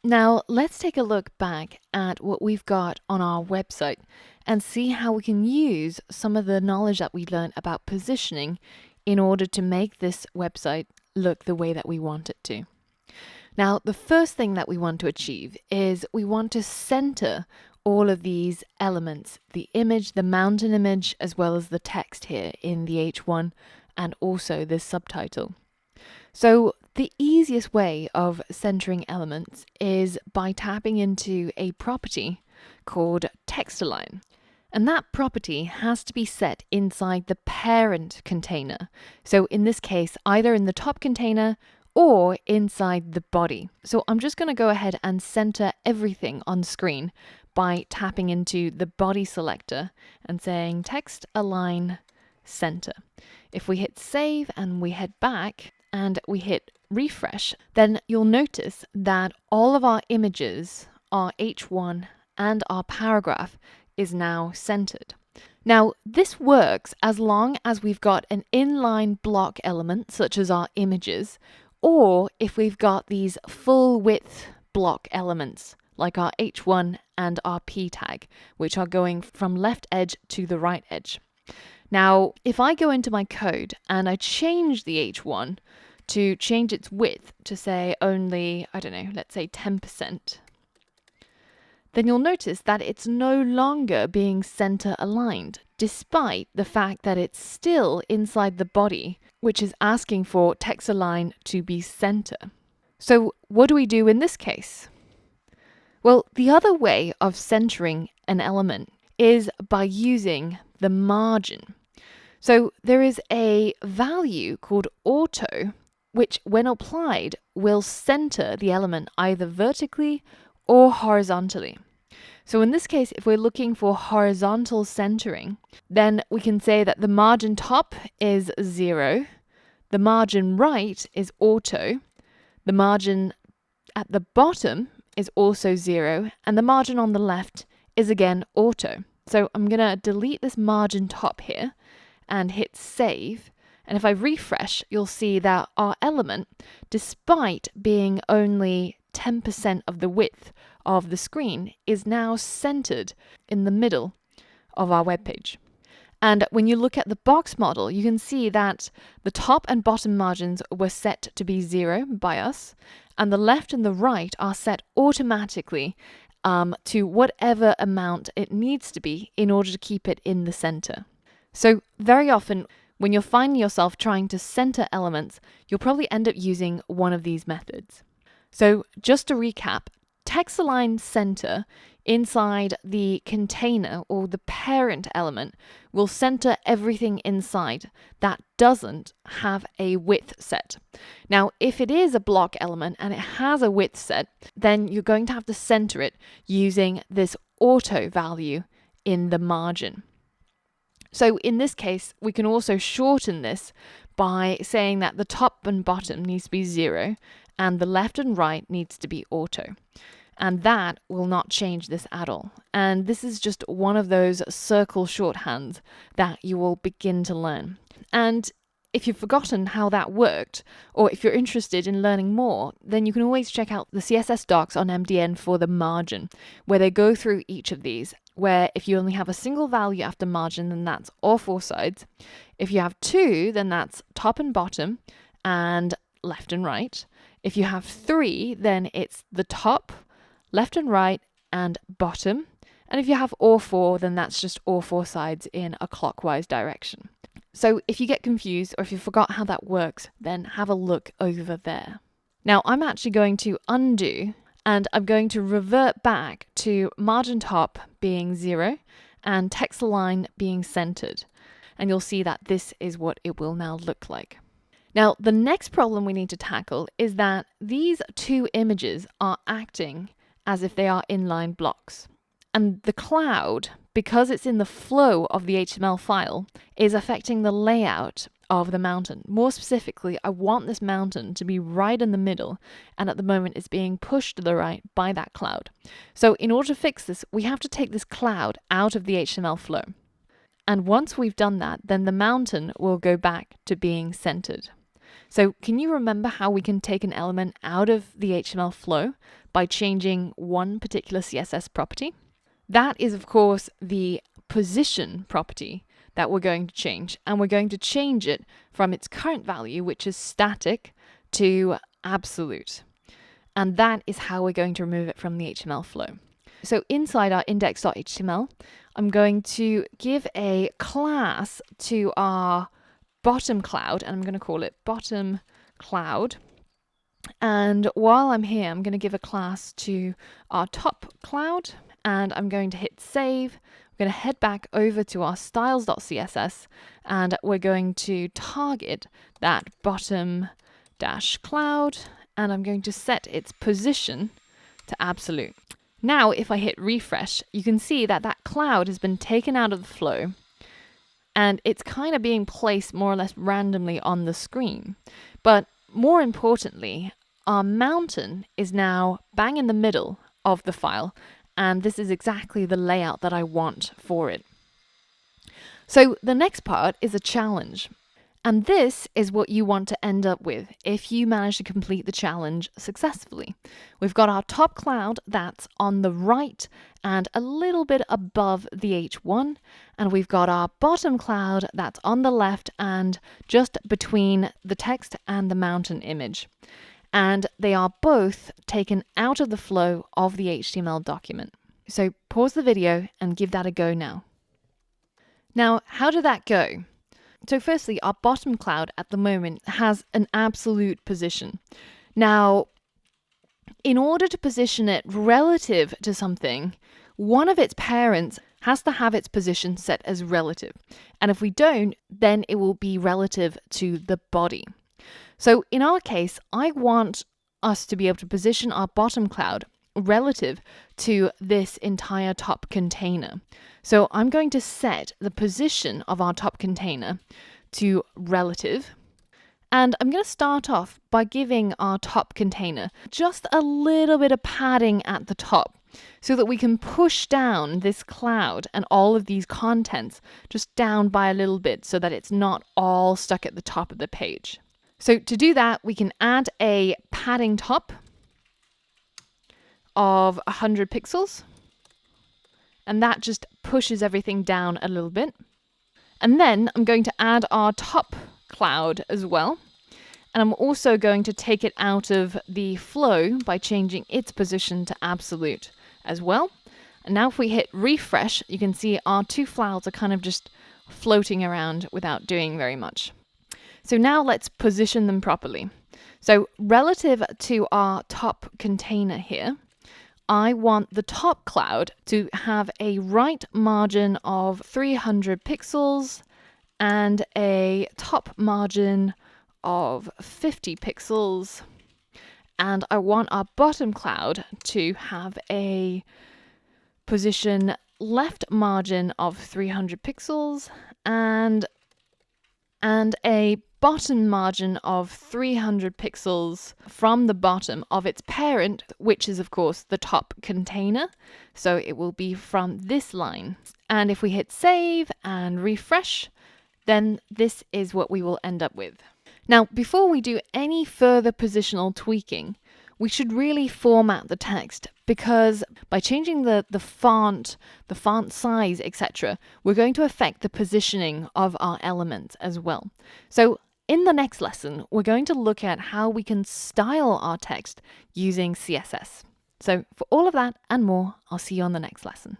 Now, let's take a look back at what we've got on our website and see how we can use some of the knowledge that we learned about positioning in order to make this website look the way that we want it to. Now, the first thing that we want to achieve is we want to center all of these elements, the image, the mountain image, as well as the text here in the H1 and also this subtitle. So the easiest way of centering elements is by tapping into a property called text align. And that property has to be set inside the parent container. So in this case, either in the top container or inside the body. So I'm just going to go ahead and center everything on screen by tapping into the body selector and saying text align center. If we hit save and we head back and we hit refresh, then you'll notice that all of our images, our H1 and our paragraph is now centered. Now, this works as long as we've got an inline block element, such as our images, or if we've got these full width block elements, like our H1 and our P tag, which are going from left edge to the right edge. Now, if I go into my code and I change the H1 to change its width to say only, I don't know, let's say 10%, then you'll notice that it's no longer being center aligned, despite the fact that it's still inside the body, which is asking for text align to be center. So what do we do in this case? Well, the other way of centering an element is by using the margin. So there is a value called auto, which when applied will center the element either vertically or horizontally. So in this case, if we're looking for horizontal centering, then we can say that the margin top is 0, the margin right is auto, the margin at the bottom is also 0, and the margin on the left is again auto. So I'm going to delete this margin top here and hit save. And if I refresh, you'll see that our element, despite being only 10% of the width of the screen, is now centered in the middle of our web page. And when you look at the box model, you can see that the top and bottom margins were set to be 0 by us, and the left and the right are set automatically to whatever amount it needs to be in order to keep it in the center. So very often, when you're finding yourself trying to center elements, you'll probably end up using one of these methods. So just to recap, text align center inside the container or the parent element will center everything inside that doesn't have a width set. Now, if it is a block element and it has a width set, then you're going to have to center it using this auto value in the margin. So in this case, we can also shorten this by saying that the top and bottom needs to be 0 and the left and right needs to be auto. And that will not change this at all. And this is just one of those circle shorthands that you will begin to learn. And if you've forgotten how that worked, or if you're interested in learning more, then you can always check out the CSS docs on MDN for the margin, where they go through each of these, where if you only have a single value after margin, then that's all 4 sides. If you have 2, then that's top and bottom and left and right. If you have 3, then it's the top, left and right, and bottom. And if you have all 4, then that's just all 4 sides in a clockwise direction. So if you get confused or if you forgot how that works, then have a look over there. Now I'm actually going to undo and I'm going to revert back to margin top being 0 and text align being centered. And you'll see that this is what it will now look like. Now, the next problem we need to tackle is that these 2 images are acting as if they are inline blocks. And the cloud, because it's in the flow of the HTML file, is affecting the layout of the mountain. More specifically, I want this mountain to be right in the middle, and at the moment it's being pushed to the right by that cloud. So in order to fix this, we have to take this cloud out of the HTML flow. And once we've done that, then the mountain will go back to being centered. So can you remember how we can take an element out of the HTML flow by changing one particular CSS property. That is, of course, the position property that we're going to change. And we're going to change it from its current value, which is static, to absolute. And that is how we're going to remove it from the HTML flow. So inside our index.html, I'm going to give a class to our bottom cloud, and I'm going to call it bottom cloud. And while I'm here, I'm going to give a class to our top cloud, and I'm going to hit save. We're going to head back over to our styles.css, and we're going to target that bottom dash cloud, and I'm going to set its position to absolute. Now, if I hit refresh, you can see that that cloud has been taken out of the flow, and it's kind of being placed more or less randomly on the screen. But more importantly, our mountain is now bang in the middle of the file, and this is exactly the layout that I want for it. So the next part is a challenge. And this is what you want to end up with if you manage to complete the challenge successfully. We've got our top cloud that's on the right and a little bit above the H1. And we've got our bottom cloud that's on the left and just between the text and the mountain image. And they are both taken out of the flow of the HTML document. So pause the video and give that a go now. Now, how did that go? So firstly, our bottom cloud at the moment has an absolute position. Now, in order to position it relative to something, one of its parents has to have its position set as relative. And if we don't, then it will be relative to the body. So in our case, I want us to be able to position our bottom cloud relative to this entire top container. So I'm going to set the position of our top container to relative. And I'm going to start off by giving our top container just a little bit of padding at the top so that we can push down this cloud and all of these contents just down by a little bit so that it's not all stuck at the top of the page. So to do that, we can add a padding top of 100 pixels. And that just pushes everything down a little bit. And then I'm going to add our top cloud as well. And I'm also going to take it out of the flow by changing its position to absolute as well. And now if we hit refresh, you can see our two clouds are kind of just floating around without doing very much. So now let's position them properly. So relative to our top container here, I want the top cloud to have a right margin of 300 pixels and a top margin of 50 pixels. And I want our bottom cloud to have a position left margin of 300 pixels and a bottom margin of 300 pixels from the bottom of its parent, which is of course the top container. So it will be from this line. And if we hit save and refresh, then this is what we will end up with. Now, before we do any further positional tweaking, we should really format the text, because by changing the font size, etc., we're going to affect the positioning of our elements as well. So in the next lesson, we're going to look at how we can style our text using CSS. So for all of that and more, I'll see you on the next lesson.